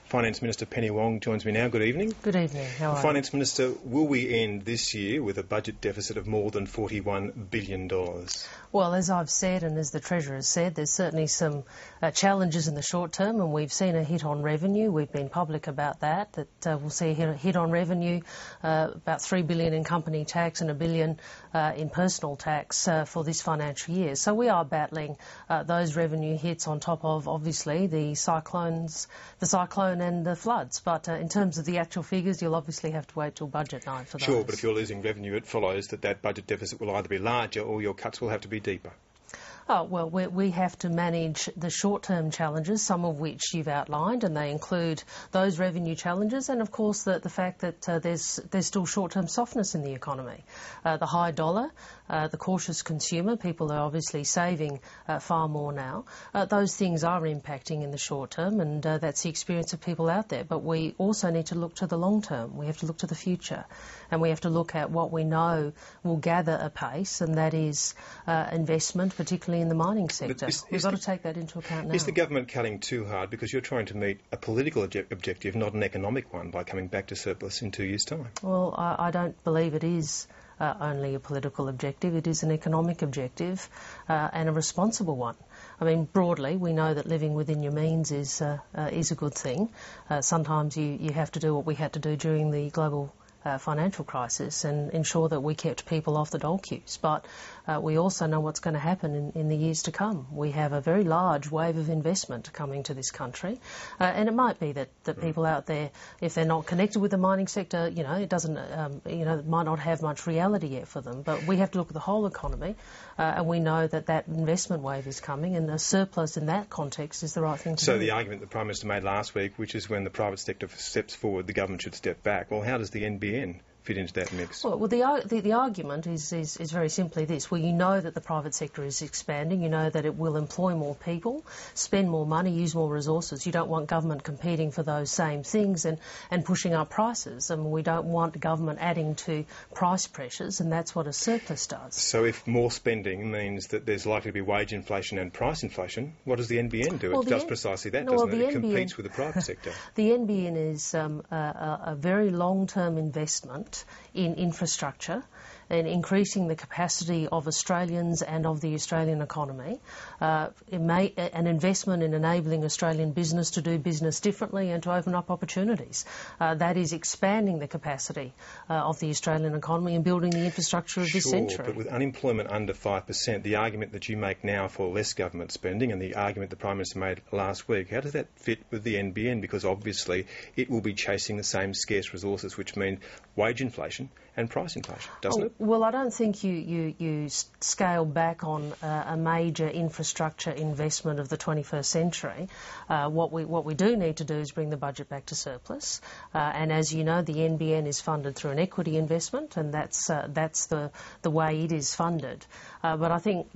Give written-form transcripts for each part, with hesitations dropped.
Finance Minister Penny Wong joins me now. Good evening. Good evening. How are you? Finance Minister, will we end this year with a budget deficit of more than $41 billion? Well, as I've said and as the Treasurer has said, there's certainly some challenges in the short term, and we've seen a hit on revenue. We've been public about that we'll see a hit on revenue, about $3 billion in company tax and $1 billion in personal tax for this financial year. So we are battling those revenue hits on top of, obviously, the cyclone and the floods. But in terms of the actual figures, you'll obviously have to wait till budget night for those. Sure, but if you're losing revenue, it follows that budget deficit will either be larger or your cuts will have to be deeper. Oh, well, we have to manage the short-term challenges, some of which you've outlined, and they include those revenue challenges and, of course, the fact that there's still short-term softness in the economy. The high dollar, the cautious consumer, people are obviously saving far more now. Those things are impacting in the short term, and that's the experience of people out there. But we also need to look to the long term. We have to look to the future, and we have to look at what we know will gather a pace, and that is investment, particularly in the mining sector. We've got to take that into account now. Is the government cutting too hard because you're trying to meet a political objective, not an economic one, by coming back to surplus in 2 years' time? Well, I don't believe it is only a political objective. It is an economic objective and a responsible one. I mean, broadly, we know that living within your means is a good thing. Sometimes you have to do what we had to do during the global financial crisis and ensure that we kept people off the dole queues. But we also know what's going to happen in the years to come. We have a very large wave of investment coming to this country, and it might be that people out there, if they're not connected with the mining sector, it doesn't, it might not have much reality yet for them. But we have to look at the whole economy, and we know that investment wave is coming, and a surplus in that context is the right thing to do. So the argument the Prime Minister made last week, which is when the private sector steps forward, the government should step back. Well, how does the NBN fit into that mix? Well, the argument is very simply this. Well, you know that the private sector is expanding. You know that it will employ more people, spend more money, use more resources. You don't want government competing for those same things and pushing up prices. And we don't want government adding to price pressures, and that's what a surplus does. So if more spending means that there's likely to be wage inflation and price inflation, what does the NBN do? It does precisely that, doesn't it? It competes with the private sector. The NBN is a very long-term investment in infrastructure and increasing the capacity of Australians and of the Australian economy. An investment in enabling Australian business to do business differently and to open up opportunities. That is expanding the capacity of the Australian economy and building the infrastructure of this century. But with unemployment under 5%, the argument that you make now for less government spending and the argument the Prime Minister made last week, how does that fit with the NBN? Because obviously it will be chasing the same scarce resources, which mean wage inflation and price inflation, doesn't it? Well, I don't think you scale back on a major infrastructure investment of the 21st century. What we do need to do is bring the budget back to surplus. And as you know, the NBN is funded through an equity investment, and that's the way it is funded. But I think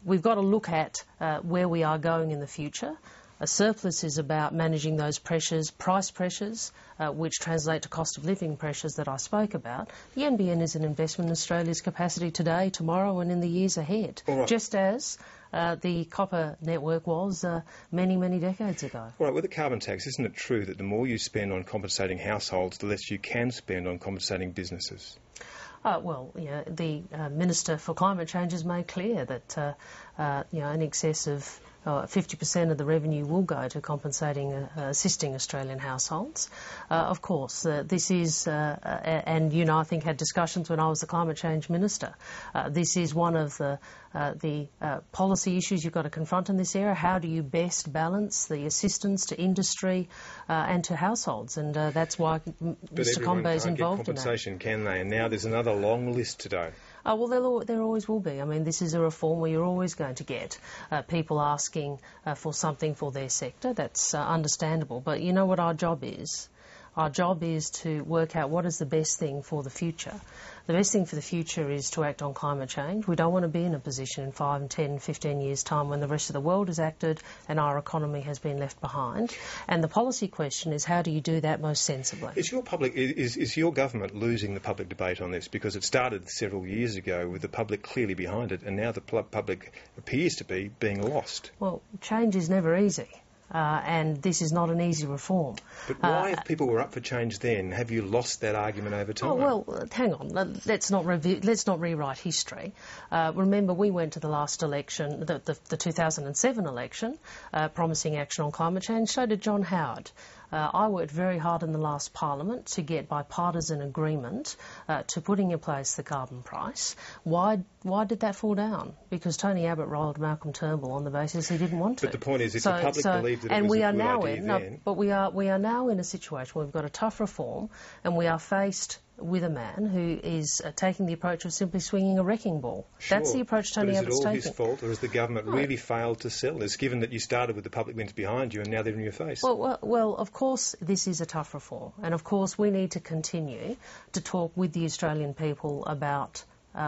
we've got to look at where we are going in the future. A surplus is about managing those pressures, price pressures, which translate to cost of living pressures that I spoke about. The NBN is an investment in Australia's capacity today, tomorrow and in the years ahead, just as the copper network was many, many decades ago. All right, with the carbon tax, isn't it true that the more you spend on compensating households, the less you can spend on compensating businesses? The Minister for Climate Change has made clear that in excess of 50% of the revenue will go to compensating, assisting Australian households. Of course, this is, and I think had discussions when I was the Climate Change Minister. This is one of the policy issues you've got to confront in this area. How do you best balance the assistance to industry and to households? And that's why Mr Combe is involved in that. Compensation, can they? And now there's another long list today. Well, there always will be. I mean, this is a reform where you're always going to get people asking for something for their sector. That's understandable. But you know what our job is? Our job is to work out what is the best thing for the future. The best thing for the future is to act on climate change. We don't want to be in a position in 5, 10, 15 years' time when the rest of the world has acted and our economy has been left behind. And the policy question is, how do you do that most sensibly? Is your government losing the public debate on this? Because it started several years ago with the public clearly behind it, and now the public appears to be being lost. Well, change is never easy. and this is not an easy reform. But why, if people were up for change then, have you lost that argument over time? Oh, well, hang on. Let's not rewrite history. Remember, we went to the last election, the 2007 election, promising action on climate change. So did John Howard. I worked very hard in the last Parliament to get bipartisan agreement to putting in place the carbon price. Why did that fall down? Because Tony Abbott rolled Malcolm Turnbull on the basis he didn't want to. But the point is, if the public believed that it was a good idea then... But we are now in a situation where we've got a tough reform, and we are faced with a man who is taking the approach of simply swinging a wrecking ball. Sure, that's the approach Tony Abbott's taking. But is it all his fault, or has the government really failed to sell this, given that you started with the public winds behind you and now they're in your face? Well, of course this is a tough reform, and of course we need to continue to talk with the Australian people about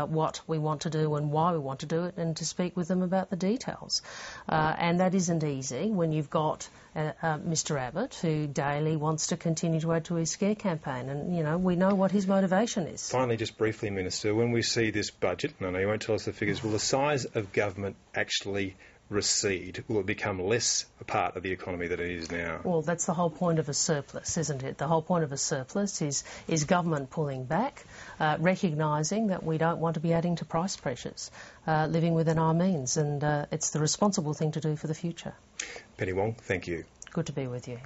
what we want to do and why we want to do it, and to speak with them about the details. And that isn't easy when you've got Mr Abbott, who daily wants to continue to add to his scare campaign, and, you know, we know what his motivation is. Finally, just briefly, Minister, when we see this budget, and I know you won't tell us the figures, will the size of government actually recede? Will it become less a part of the economy than it is now? Well, that's the whole point of a surplus, isn't it? The whole point of a surplus is government pulling back, recognising that we don't want to be adding to price pressures, living within our means, and it's the responsible thing to do for the future. Penny Wong, thank you. Good to be with you.